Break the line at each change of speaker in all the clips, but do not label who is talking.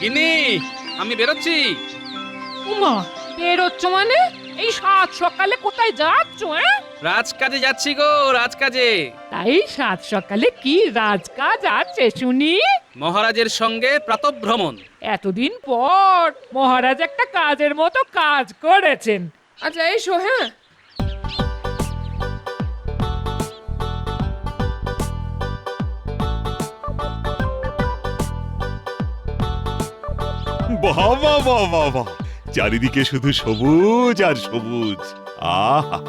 গিন্নি, আমি বেরোচ্ছি।
উমা, বেরোচ্ছ মানে? এই সাত সকালে কোথায় যাচ্ছ?
রাজকাজে যাচ্ছি গো, রাজকাজে।
তাই সাত সকালে কি রাজকাজ আছে শুনি?
মহারাজের সঙ্গে প্রাতঃভ্রমণ।
এতদিন পর মহারাজ একটা কাজের মতো কাজ করেছেন। আচ্ছা এসো। হ্যাঁ,
বাহ বাহ বাহ বাহ বাহ, চারিদিকে শুধু সবুজ আর সবুজ। আহা,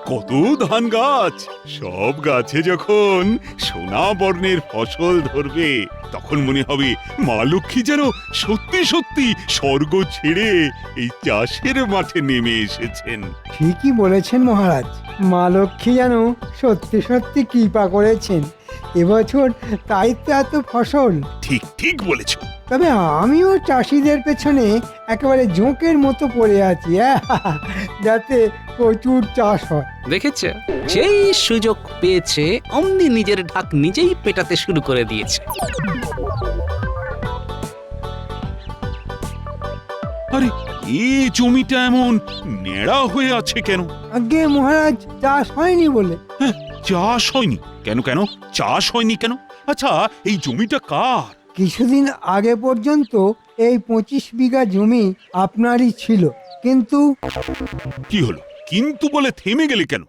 কত ধান গাছ! সব গাছে যখন সোনা বর্ণের ফসল ধরবে তখন মনে হবে মা লক্ষ্মী যেন সত্যি সত্যি স্বর্গ ছেড়ে এই চাষের মাঠে নেমে এসেছেন।
ঠিকই বলেছেন মহারাজ, মা লক্ষ্মী যেন সত্যি সত্যি কৃপা করেছেন এবছর, তাই তো এত ফসল।
ঠিক ঠিক বলেছ।
তবে আমিও চাষিদের পেছনে একেবারে জোঁকের মতো পড়ে আছি, যাতে প্রচুর চাষ হয়।
দেখেছে, যেই সুযোগ পেয়েছে অমনি নিজের ঢাক নিজেই পেটাতে শুরু করে দিয়েছে।
আরে এই জমিটা এমন ন্যাড়া হয়ে আছে কেন?
আগে মহারাজ, চাষ হয়নি বলে।
হ্যাঁ, চাষ হয়নি কেন? কেন চাষ হয়নি কেন? আচ্ছা, এই জমিটা কার?
কিছুদিন আগে পর্যন্ত এই 25 বিঘা জমি আপনারই ছিল, কিন্তু
কি হলো? কিন্তু বলে থেমে গেলে কেন?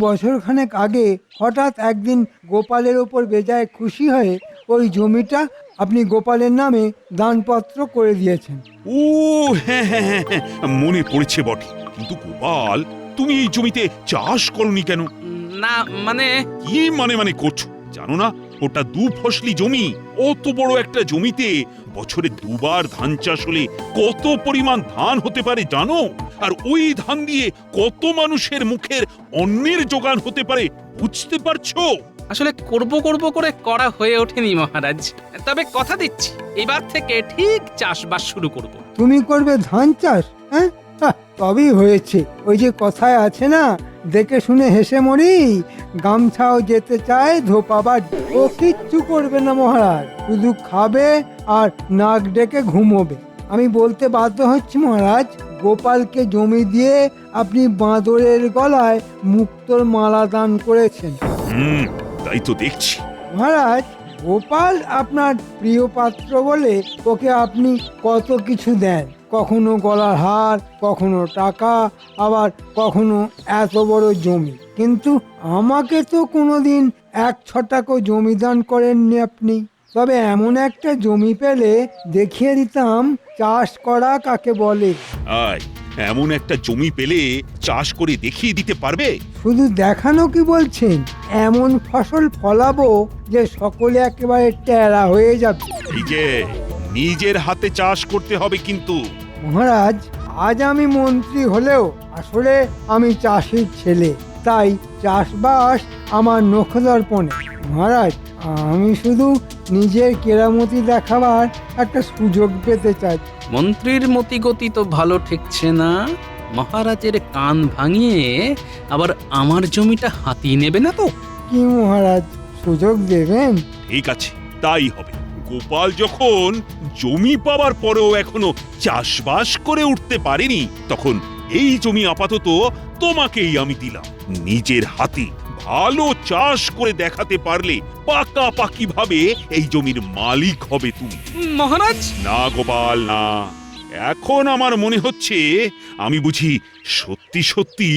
বছরখানেক আগে হঠাৎ একদিন গোপালের ওপর বেজায় খুশি হয়ে ওই জমিটা আপনি গোপালের নামে দানপত্র করে দিয়েছেন।
ও হ্যাঁ হ্যাঁ হ্যাঁ হ্যাঁ, মনে পড়েছে বটে। কিন্তু গোপাল, তুমি এই জমিতে চাষ করনি কেন?
না মানে,
কি মানে মানে করছো? জানো না ওটা দু ফসলি জমি? অত বড় একটা জমিতে বছরে দুবার ধান চাষ হলে কত পরিমাণ ধান হতে পারে জানো? আর ওই ধান দিয়ে কত মানুষের মুখের অন্নের যোগান হতে পারে বুঝতে পারছো?
আসলে করব করব করে করা হয়ে ওঠেনি মহারাজ। তবে কথা দিচ্ছি, এবার থেকে ঠিক চাষবাস শুরু করব।
তুমি করবে ধান চাষ? হ্যাঁ, তবেই হয়েছে। ওই যে কথায় আছে না, দেখে শুনে হেসে মরি, গামছাও যেতে চায় ধোপাবার। ও কিচ্ছু করবে না মহারাজ, শুধু খাবে আর নাক ডেকে ঘুমোবে। আমি বলতে বাধ্য হচ্ছি মহারাজ, গোপালকে জমি দিয়ে আপনি বাঁদরের গলায় মুক্তোর মালা দান করেছেন।
তাই তো দেখছি।
মহারাজ, গোপাল আপনার প্রিয় পাত্র বলে ওকে আপনি কত কিছু দেন, কখনো গলার হার, কখনো টাকা, আবার কখনো এত বড় জমি। কিন্তু আমাকে তো কোনোদিন 1 ছটাকও জমি দান করেননি আপনি। তবে এমন একটা জমি পেলে দেখিয়ে দিতাম চাষ করা কাকে বলে।
আয়, এমন একটা জমি পেলে চাষ করে দেখিয়ে দিতে পারবে?
শুধু দেখানো কি বলছেন, এমন ফসল ফলাবো যে সকলে একেবারে টেরা হয়ে যাবে।
এই যে নিজের হাতে চাষ করতে হবে কিন্তু।
মহারাজ, আজ আমি মন্ত্রী হলেও আসলে আমি চাষির ছেলে, তাই চাষবাস আমার নখদর্পণে। মহারাজ, আমি শুধু নিজের কেরামতি দেখাবার একটা সুযোগ পেতে চাই।
মন্ত্রীর মতিগতি তো ভালো ঠেকছে না। মহারাজের কান ভাঙিয়ে আবার আমার জমিটা হাতিয়ে নেবে না তো?
কি মহারাজ, সুযোগ দেবেন?
ঠিক আছে, তাই হবে। গোপাল যখন জমি পাওয়ার পরেও এখনো চাষবাস করে উঠতে পারেনি, তখন এই জমি আপাতত তোমাকেই আমি দিলাম। নিজের হাতে ভালো চাষ করে দেখাতে পারলে পাকাপাকি ভাবে এই জমির মালিক হবে তুমি।
মহারাজ,
না গোপাল, না। এখন আমার মনে হচ্ছে আমি বুঝি সত্যি সত্যি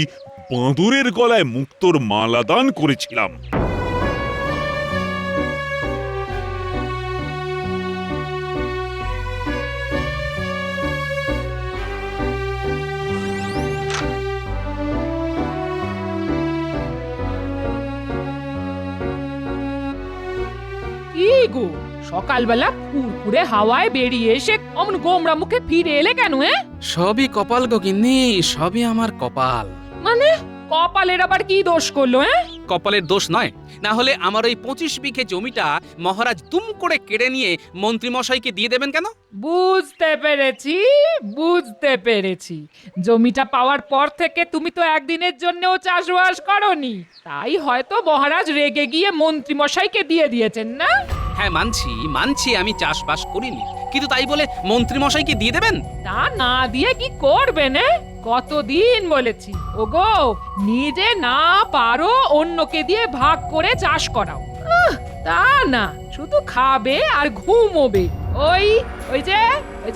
বাঁদরের গলায় মুক্তোর মালা দান করেছিলাম।
কি গো, সকালবেলা ফুরফুরে হাওয়ায় বেরিয়ে এসে অমন গোমড়া মুখে ফিরে এলে কেন?
সবই কপাল গো গিন্নি, সবই আমার কপাল।
মানে কপালের আবার কি দোষ করলো?
কপালের দোষ নয়, না হলে আমার ওই 25 বিঘে জমিটা মহারাজ তুম করে কেড়ে নিয়ে মন্ত্রী মশাইকে দিয়ে দেবেন কেন?
বুঝতে পেরেছি। জমিটা পাওয়ার পর থেকে তুমি তো একদিনের জন্যও চাষবাস করনি, তাই হয়তো মহারাজ রেগে গিয়ে মন্ত্রী মশাইকে দিয়ে দিয়েছেন না?
হ্যাঁ মানছি মানছি আমি চাষবাস করিনি, কিন্তু তাই বলে মন্ত্রী মশাই কি দিয়ে দেবেন?
তা না দিয়ে কি করবেন? কতদিন বলেছি ওগো, নিজে না পারো অন্যকে দিয়ে ভাগ করে চাষ করাও। তা না, শুধু খাবে আর ঘুমোবে। ওই ওই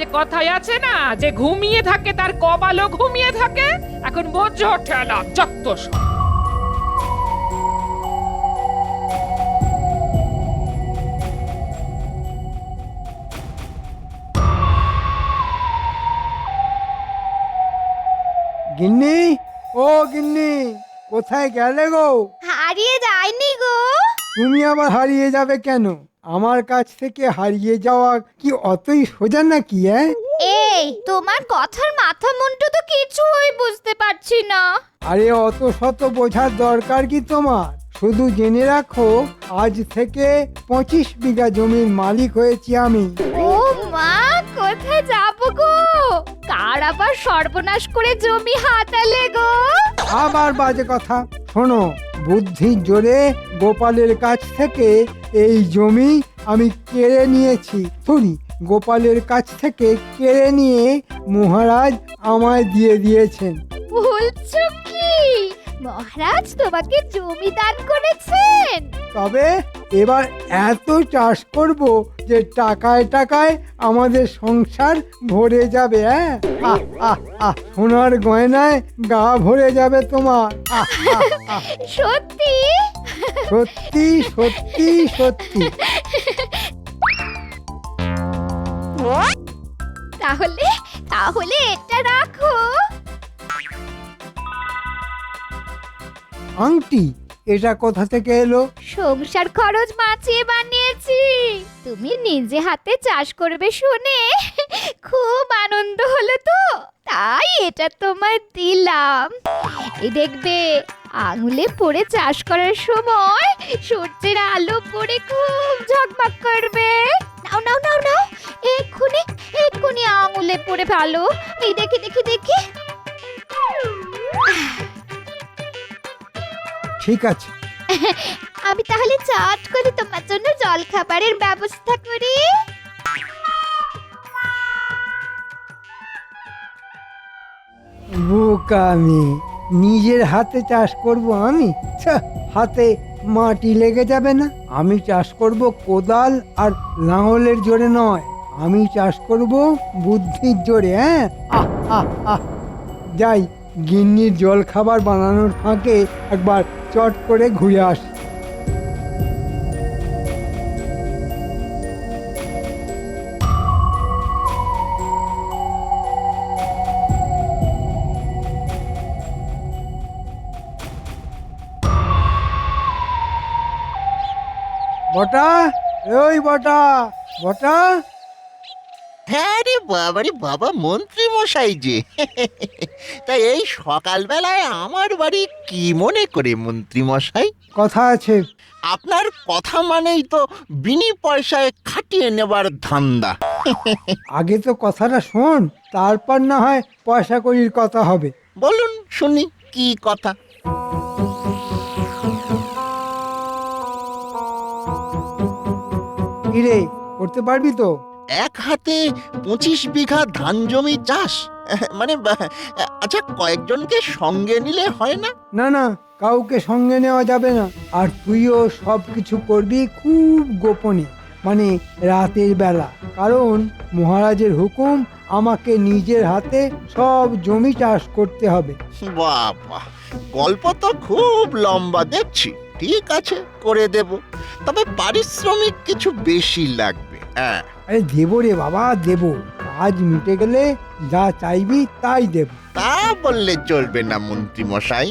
যে কথাই আছে না, যে ঘুমিয়ে থাকে তার কপালও ঘুমিয়ে থাকে। এখন বোঝো ঠেলা যত সব।
গিন্নি, ও গিন্নি, কোথায় গেলে গো?
হারিয়ে যায়নি গো।
তুমি আবার হারিয়ে যাবে কেন? আমার কাছ থেকে হারিয়ে যাওয়া কি অতই সোজা নাকি?
এই তোমার কথার মাথা মুন্ডু তো কিছুই বুঝতে পারছি না।
আরে অত শত বোঝার দরকার কি তোমার? শুধু জেনে রাখো, আজ থেকে 25 বিঘা জমির মালিক হয়েছি আমি।
ও মা, কোথায় যাব গো? কার আবার সর্বনাশ করে জমি হাতালে গো?
আবার বাজে কথা। শোনো, বুদ্ধির জোরে গোপালের কাছ থেকে এই জমি আমি কেড়ে নিয়েছি। সরি, গোপালের কাছ থেকে কেড়ে নিয়ে মহারাজ আমায় দিয়ে দিয়েছেন।
বলছো কি মহারাজ তোমাকে জমি দান করেছেন?
তবে এবার এত চাষ করব যে টাকায় টাকায় আমাদের সংসার ভরে যাবে। আহ আহ আহ, সোনার গয়নায় গা ভরে যাবে তোমার। আহ আহ আহ,
সত্যি?
সত্যি সত্যি সত্যি।
তাহলে তাহলে এটা রাখো।
আংটি? এটা কোথা থেকে এলো?
সংসার খরচ বাঁচিয়ে বানিয়েছি। তুমি নিজে হাতে চাষ করবে শুনে খুব আনন্দ হলো তো, তাই এটা তোমায় দিলাম। এই দেখবে, আঙুলে পড়ে চাষ করার সময় সূর্যের আলো পড়ে খুব ঝকমক করবে। নাও নাও নাও নাও, এক্ষুনি এক্ষুনি আঙুলে পড়ে ভালো। এই দেখি দেখি দেখি।
ঠিক আছে,
আমি তাহলে চট করে তোমার জন্য জল খাবারের ব্যবস্থা করি।
বোকামি, নিজের হাতে চাষ করব আমি? ছ্যাঃ, হাতে মাটি লেগে যাবে না? আমি চাষ করব কোদাল আর লাঙলের জোরে নয়, আমি চাষ করব বুদ্ধির জোরে। আহ আহ আহ, যাই, গিন্নির জল খাবার বানানোর ফাঁকে একবার চট করে ঘুরে আসি। বটা, ওই বটা, বটা।
হ্যাঁ রে বাবা, মন্ত্রী মশাই যে। তাই এই সকালবেলায় আমার বাড়ি কি মনে করে মন্ত্রী মশাই?
কথা আছে।
আপনার কথা মানেই তো বিনি পয়সায় খাটিয়ে নেবার ধান্দা।
আগে তো কথাটা শোন, তারপর না হয় পয়সা কড়ির কথা হবে।
বলুন শুনি, কি কথা?
কিরে, করতে পারবি তো?
এক হাতে 25 বিঘা ধান জমি চাষ, মানে আচ্ছা, কয়েকজনকে সঙ্গে নিলে হয় না?
না না, কাউকে সঙ্গে নেওয়া যাবে না। আর তুইও সব কিছু করবি খুব গোপনে, মানে রাতের বেলা। কারণ মহারাজের হুকুম, আমাকে নিজের হাতে সব জমি চাষ করতে হবে।
বাবা, গল্প তো খুব লম্বা দেখছি। ঠিক আছে, করে দেব, তবে পারিশ্রমিক কিছু বেশি লাগবে। হ্যাঁ,
আরে দেবো রে বাবা, দেবো। কাজ মিটে গেলে যা চাইবি তাই দেব।
তা বললে চলবে না মন্ত্রী মশাই।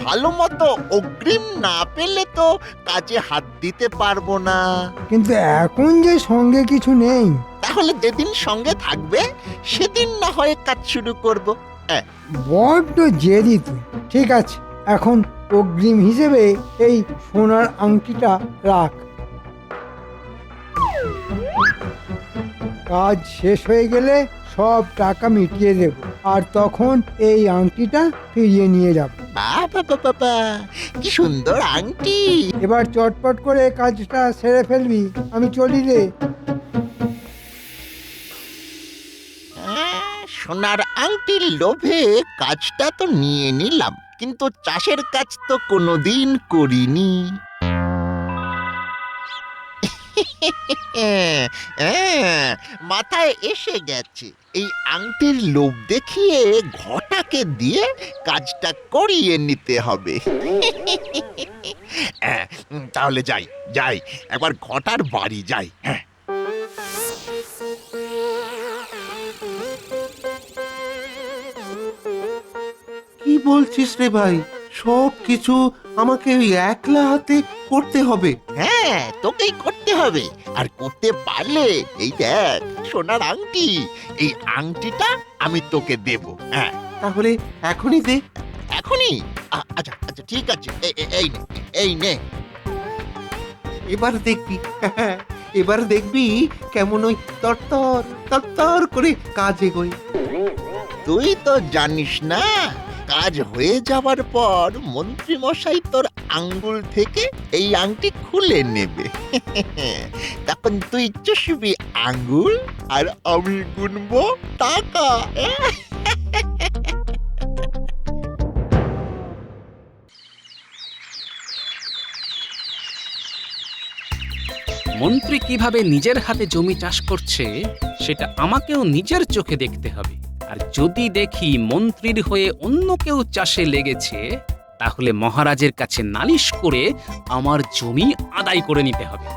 ভালো মতো অগ্রিম না পেলে তো কাজে হাত দিতে পারবো না।
কিন্তু এখন যে সঙ্গে কিছু নেই।
তাহলে যেদিন সঙ্গে থাকবে সেদিন না হয় কাজ শুরু করব।
বড্ড জেদি তুই। ঠিক আছে, এখন অগ্রিম হিসেবে এই সোনার আংটিটা রাখ। কাজ শেষ হয়ে গেলে সব টাকা মিটিয়ে দেব, আর তখন এই আংটিটা ফিরিয়ে নিয়ে যাব।
বাবা বাবা, কি সুন্দর আংটি।
এবার চটপট করে কাজটা সেরে ফেলবি, আমি চলি রে।
সোনার আংটির লোভে কাজটা তো নিয়ে নিলাম, কিন্তু চাষের কাজ তো কোনোদিন করিনি। মাথায় এসে গেছে, এই আংটির লোভ দেখিয়ে ঘটাকে দিয়ে কাজটা করিয়ে নিতে হবে। তাহলে যাই যাই, একবার ঘটার বাড়ি যাই। হ্যাঁ,
কি বলছিস রে ভাই? সব কিছু আমাকে ওই একলা হাতে করতে হবে?
হ্যাঁ, তোকেই করতে হবে। আর করতে পারলে এই দেখ সোনার আংটি, এই আংটিটা আমি তোকে দেব। হ্যাঁ,
তাহলে এখনই দে।
এখনই? আচ্ছা আচ্ছা, ঠিক আছে, এই নে, এই নে।
এবার দেখবি, এবার দেখবি কেমন ওই তরতর তরতর করে কাজ এগোয়।
তুই তো জানিস না, কাজ হয়ে যাবার পর মন্ত্রী মশাই তোর আঙ্গুল থেকে এই আংটি খুলে নেবে। তখন তুই চুষবি আঙ্গুল আর আমি গুনবো টাকা।
মন্ত্রী কিভাবে নিজের হাতে জমি চাষ করছে সেটা আমাকেও নিজের চোখে দেখতে হবে। আর যদি দেখি মন্ত্রীর হয়ে অন্য কেউ চাষে লেগেছে, তাহলে মহারাজের কাছে নালিশ করে আমার জমি আদায় করে নিতে হবে।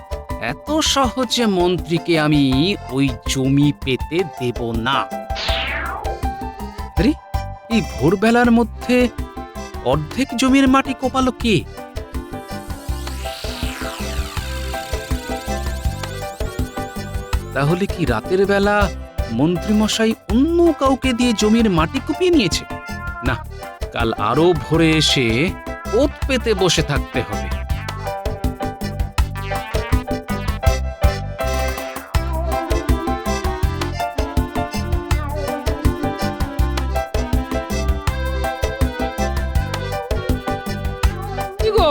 এত সহজে মন্ত্রীকে আমি ওই জমি পেতে দেব না। আরে, এই ভোরবেলার মধ্যে অর্ধেক জমির মাটি কোপালো কে? তাহলে কি রাতের বেলা মন্ত্রীমশাই অন্য কাউকে দিয়ে জমির মাটি কুপিয়ে নিয়েছে? না, কাল আরো ভোরে এসে ওত পেতে বসে থাকতে হবে।
কি গো,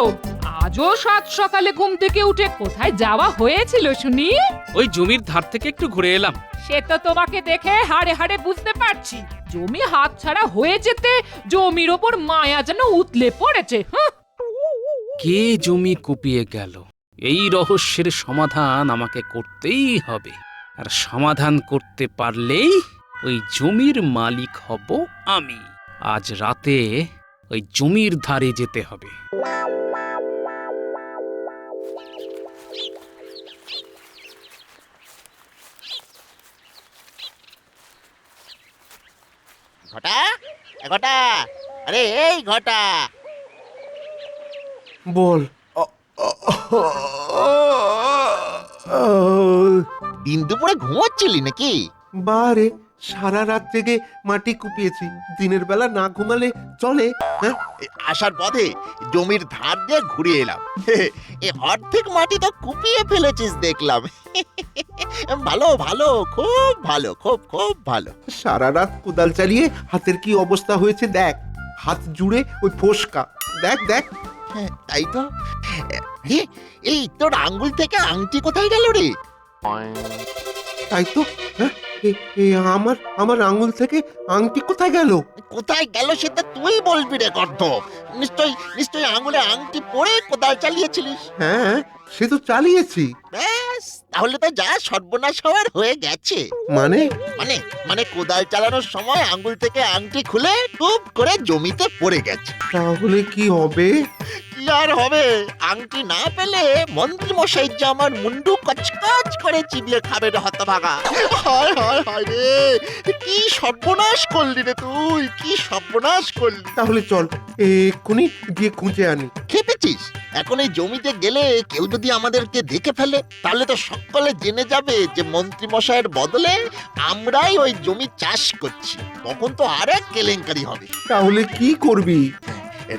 আজও সাত সকালে ঘুম থেকে উঠে কোথায় যাওয়া হয়েছিল শুনি?
ওই জমির ধার থেকে একটু ঘুরে এলাম।
সে তো তোমাকে দেখে হাড়ে হাড়ে বুঝতে পারছি। জমি হাতছাড়া হয়ে যেতে জমির ওপর মায়া যেন উতলে পড়েছে।
কে জমি কুপিয়ে গেল, এই রহস্যের সমাধান আমাকে করতেই হবে। আর সমাধান করতে পারলেই ওই জমির মালিক হব আমি। আজ রাতে ওই জমির ধারে যেতে হবে।
ঘটা, ঘটা, আরে এই ঘটা।
বল।
দিন দুপুরে ঘুমোচ্ছিলি নাকি?
বারে, সারা রাত জেগে মাটি কুপিয়েছি। দিনের বেলা না ঘুমালে চলে? হ্যাঁ,
আসার পথে জমির ধার দিয়ে ঘুরে এলাম। এ অর্ধেক মাটি তো কুপিয়ে ফেলেছিস দেখলাম। ভালো ভালো, খুব ভালো, খুব খুব ভালো।
সারা রাত কোদাল চালিয়ে হাতের কি অবস্থা হয়েছে দেখ। হাত জুড়ে ওই ফোসকা, দেখ দেখ।
হ্যাঁ, তাই তো। এই তোর আঙ্গুল থেকে আংটি কোথায় গেল রে?
তাই তো। হ্যাঁ, আমার আমার আঙ্গুল থেকে আংটি কোথায় গেল?
কোথায় গেল সেটা তুই বলবি রে গর্ধ। নিশ্চয়ই আঙ্গুলে আংটি পরে কোদাল চালিয়েছিলিস।
হ্যাঁ, সে তো চালিয়েছি।
ব্যাস, তাহলে তো যা সর্বনাশ হওয়ার হয়ে গেছে।
মানে?
মানে মানে কোদাল চালানোর সময় আঙ্গুল থেকে আংটি খুলে টুপ করে জমিতে পড়ে গেছে।
তাহলে কি হবে?
কি আর হবে, আংটি না পেলে মন্ত্রী মশাই যে আমার মুন্ডু কচকচ করে চিবিয়ে খাবে রে হতভাগা। হায় হায় হায় রে, কি সর্বনাশ করলি রে তুই, কি সর্বনাশ করলি।
তাহলে চল এক্ষুনি গিয়ে খুঁজে আনি।
খেপেছিস? এখন এই জমিতে গেলে কেউ যদি আমাদেরকে দেখে ফেলে, তাহলে তো সকলে জেনে যাবে যে মন্ত্রী মশাইয়ের বদলে আমরাই ওই জমি চাষ করছি। তখন তো আরেক কেলেঙ্কারি হবে।
তাহলে কি করবি?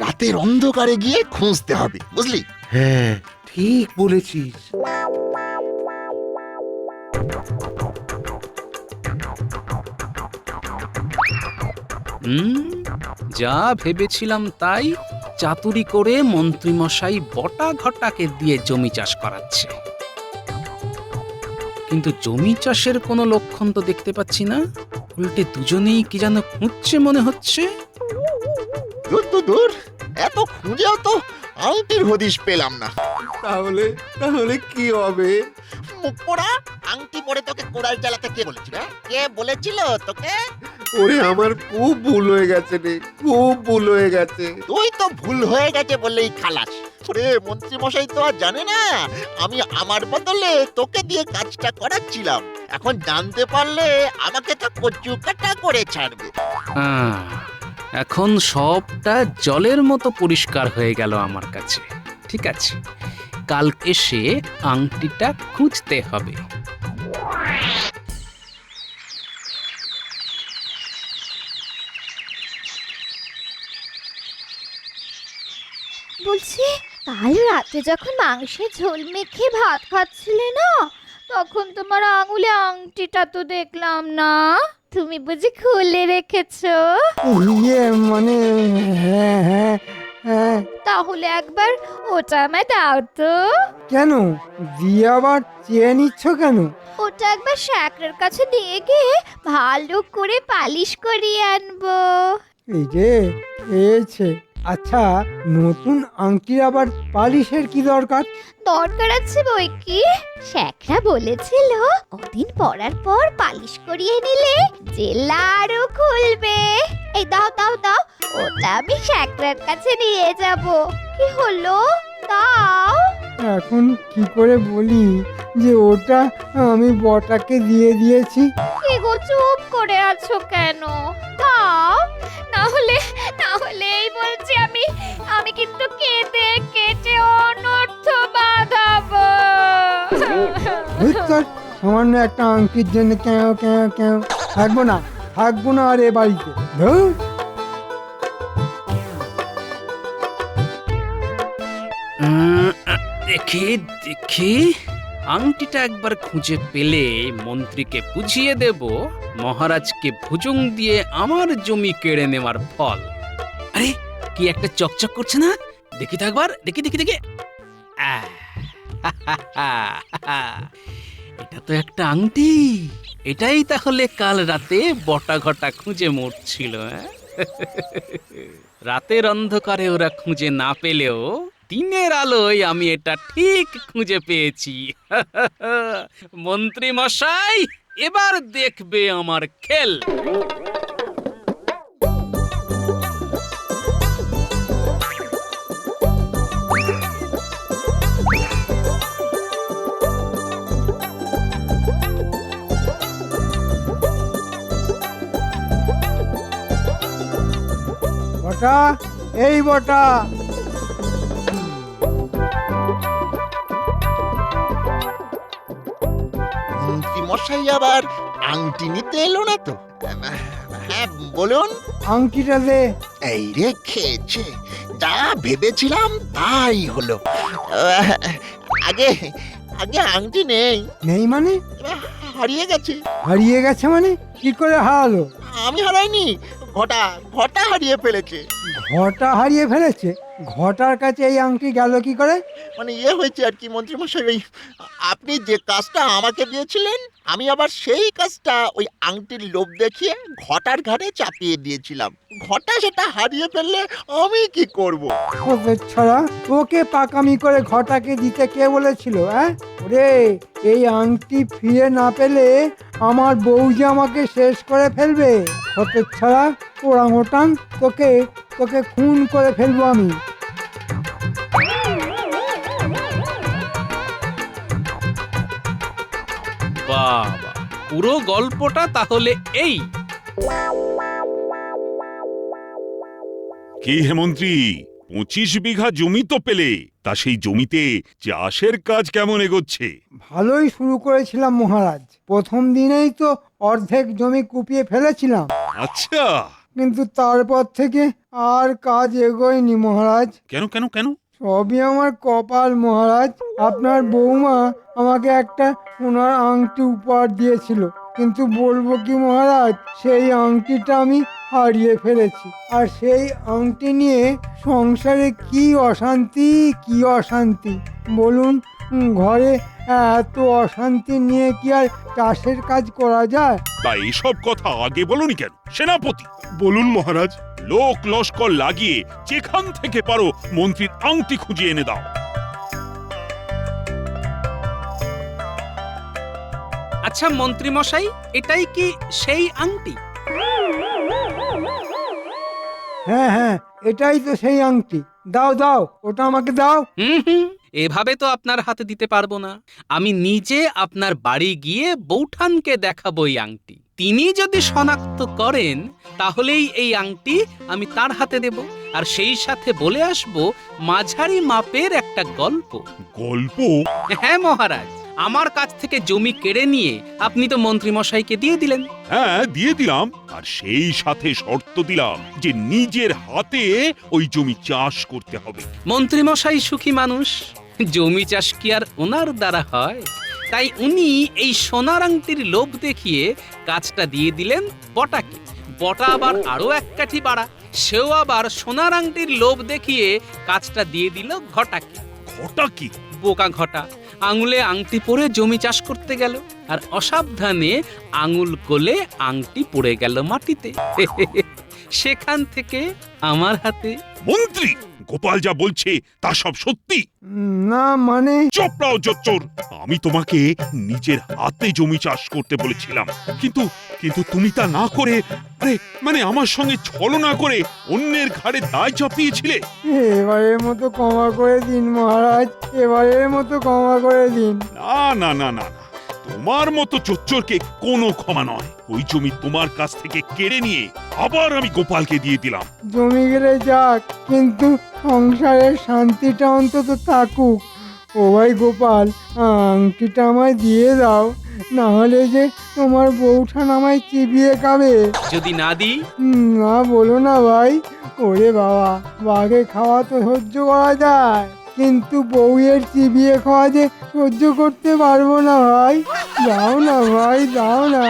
রাতের অন্ধকারে গিয়ে খুঁজতে হবে, বুঝলি?
হ্যাঁ, ঠিক বলেছিস।
যা ভেবেছিলাম তাই, চাতুরি করে মন্ত্রীমশাই বটা ঘটাকে দিয়ে জমি চাষ করাচ্ছে। কিন্তু জমি চাষের কোনো লক্ষণ তো দেখতে পাচ্ছি না, উল্টে দুজনেই কি যেন খুঁজছে মনে হচ্ছে।
দূর দূর দূর, এত খুঁজেও তো আংটির হদিশ পেলাম না।
তাহলে তাহলে কি হবে?
মুখ পোড়া, আংটি পরে তোকে কোড়াল চালাতে কে বলেছিল? কে বলেছিল তোকে?
ওরে আমার খুব ভুল হয়ে গেছে রে, খুব ভুল হয়ে গেছে।
তুই তো ভুল হয়ে গেছে বললেই খালাস। ওরে মন্ত্রী মশাই তো আর জানে না আমি আমার বদলে তোকে দিয়ে কাজটা করাচ্ছিলাম। এখন জানতে পারলে আমাকে তো কচু কাটা করে ছাড়বে।
আহ, এখন সবটা জলের মতো পরিষ্কার হয়ে গেল আমার কাছে। ঠিক আছে, কাল এসে আংটিটা খুঁজতে হবে।
বলছি, কাল রাতে যখন মাংসের ঝোল মেখে ভাত খাচ্ছিলে না, তখন তোমার আঙুলে আংটিটা তো দেখলাম না। তুমি বুঝি খুলে রেখেছো?
ইয়ে মানে, হ্যাঁ হ্যাঁ হ্যাঁ।
তাহলে একবার ওটা আমায় দাও তো।
কেন দিয়ে আবার চেয়ে নিচ্ছ কেন?
ওটা একবার শ্যাকরের কাছে নিয়ে গিয়ে ভালো করে পালিশ করিয়ে আনবো।
এই যে পেয়েছে। আচ্ছা, নতুন আংটির আবার পালিশের কি দরকার?
দরকার আছে বই কি, শ্যাকরা বলেছিল কদিন পরার পর পালিশ করিয়ে নিলে জেলা আরো খুলবে। এই দাও দাও দাও, ওটা আমি শ্যাকরার কাছে নিয়ে যাব। কি হলো, দাও।
এখন কি করে বলি যে ওটা আমি বটাকে দিয়ে দিয়েছি?
কি গো, চুপ করে আছো কেন? দাও, না হলে এই বলছি আমি কিন্তু কেঁদে কেটে অনর্থ বাঁধাবো।
বুঝতে সামান্য একটা আংটির জন্য কেউ কেউ কেউ থাকবো না আর এ বাড়িতে। ধুর।
দেখি দেখি, আংটিটা একবার খুঁজে পেলে মন্ত্রীকে বুঝিয়ে দেব মহারাজকে ভুজুং দিয়ে আমার জমি কেড়ে নেওয়ার ফল। আরে কি একটা চকচক করছে না, দেখি তো একবার, দেখি দেখি দেখি। আহ, এটা তো একটা আংটি। এটাই তাহলে কাল রাতে বটা ঘটা খুঁজে মরছিল। রাতের অন্ধকারে ওরা খুঁজে না পেলেও দিনের আলোয় আমি এটা ঠিক খুঁজে পেয়েছি। মন্ত্রী মশাই, এবার দেখবে আমার খেল।
বটা, এই বটা।
মন্ত্রী মশাই আবার আংটি নিতে এলো না তো? হ্যাঁ বলুন।
আংটিটা দে।
এই রে খেয়েছে, যা ভেবেছিলাম তাই হলো। আহ, আগে আগে আংটি নেই,
নেই মানে?
হারিয়ে গেছে।
হারিয়ে গেছে মানে? কি করে হারালো?
আমি হারাইনি, ঘটা ঘটা হারিয়ে ফেলেছে।
ঘটা হারিয়ে ফেলেছে? ঘটার কাছে এই আংটি গেল কি করে?
মানে হয়েছে আর কি মন্ত্রী মশাই, ওই আপনি যে কাজটা আমাকে দিয়েছিলেন আমি আবার সেই কাজটা ওই আংটির লোভ দেখিয়ে ঘটার ঘাড়ে চাপিয়ে দিয়েছিলাম। ঘটা সেটা হারিয়ে ফেললে আমি কি করব?
ছাড়া তোকে পাকামি করে ঘটাকে দিতে কে বলেছিল? হ্যাঁ ওরে, এই আংটি ফিরে না পেলে আমার বউ যে আমাকে শেষ করে ফেলবে। ছাড়া ওরা মোটান, তোকে খুন করে ফেলবো আমি।
বাবা, পুরো গল্পটা তাহলে এই।
কি হে মন্ত্রী, 25 বিঘা জমি তো পেলে, তা সেই জমিতে চাষের কাজ কেমন এগোচ্ছে?
ভালোই শুরু করেছিলাম মহারাজ। প্রথম দিনেই তো অর্ধেক জমি কুপিয়ে ফেলেছিলাম,
আচ্ছা,
কিন্তু তারপর থেকে আর কাজ এগোয়নি মহারাজ।
কেন কেন কেন?
সবই আমার কপাল মহারাজ। আপনার বৌমা আমাকে একটা সোনার আংটি উপহার দিয়েছিল, কিন্তু বলবো কি মহারাজ, সেই আংটিটা আমি হারিয়ে ফেলেছি। আর সেই আংটি নিয়ে সংসারে কি অশান্তি কি অশান্তি বলুন। ঘরে এত অশান্তি নিয়ে কি আর চাষের কাজ করা যায়?
তা এসব কথা আগে বলুনি কেন সেনাপতি? বলুন মহারাজ। লোক লস্কর লাগিয়ে যেখান থেকে পারো মন্ত্রীর আংটি খুঁজে এনে দাও।
আচ্ছা মন্ত্রী মশাই, এটাই কি সেই আংটি?
হ্যাঁ হ্যাঁ, এটাই তো সেই আংটি। দাও দাও, ওটা আমাকে দাও।
হুম, এভাবে তো আপনার হাতে দিতে পারবো না। আমি নিজে আপনার বাড়ি গিয়ে বৌঠানকে দেখাবো এই আংটি। তিনি যদি শনাক্ত করেন তাহলেই এই আংটি আমি তার হাতে দেব, আর সেই সাথে বলে আসবো মাঝারি মাপের একটা গল্প।
গল্প?
হ্যাঁ মহারাজ, আমার কাছ থেকে জমি কেড়ে নিয়ে আপনি তো মন্ত্রী মশাইকে দিয়ে দিলেন।
হ্যাঁ দিয়ে দিলাম, আর সেই সাথে শর্ত দিলাম যে নিজের হাতে ওই জমি চাষ করতে হবে।
মন্ত্রী মশাই সুখী মানুষ, জমি চাষ কি আর ওনার দ্বারা হয়? তাই উনি এই সোনার আংটির লোভ দেখিয়ে কাজটা দিয়ে দিলেন বটাকে। বটা আবার আরো এক কাঠি বাড়া, সেও আবার সোনার আংটির লোভ দেখিয়ে কাজটা দিয়ে দিল ঘটাকে।
ঘটা কি?
বোকা ঘটা আঙুলে আংটি পরে জমি চাষ করতে গেল, আর অসাবধানে আঙুল কোলে আংটি পড়ে গেল মাটিতে। সেখান থেকে আমার হাতে।
মন্ত্রী, গোপাল যা বলছে তা সব সত্যি?
না মানে,
চোপড়াও জোচ্চোর। আমি তোমাকে নিজের হাতে জমি চাষ করতে বলেছিলাম, কিন্তু কিন্তু তুমি তা না করে, মানে আমার সঙ্গে ছলনা করে অন্যের ঘাড়ে দায় চাপিয়েছিলে।
এবারের মতো ক্ষমা করে দিন মহারাজ, এবারের মতো ক্ষমা করে দিন।
না না না না না, তোমার মতো চোচ্চরকে কোনো ক্ষমা নয়। ওই জমি তোমার কাছ থেকে কেড়ে নিয়ে আবার আমি গোপালকে দিয়ে দিলাম।
জমি গেলে যাক, কিন্তু সংসারের শান্তিটা অন্তত থাকুক। ও ভাই গোপাল, আংটিটা আমায় দিয়ে দাও, না হলে যে তোমার বউঠান আমায় চিবিয়ে খাবে।
যদি না দিই?
না বলো না ভাই। ওরে বাবা, বাঘে খাওয়া তো সহ্য করা যায়, কিন্তু বউয়ের চিবিয়ে খাওয়া যে সহ্য করতে পারবো না ভাই। দাও না ভাই, দাও না।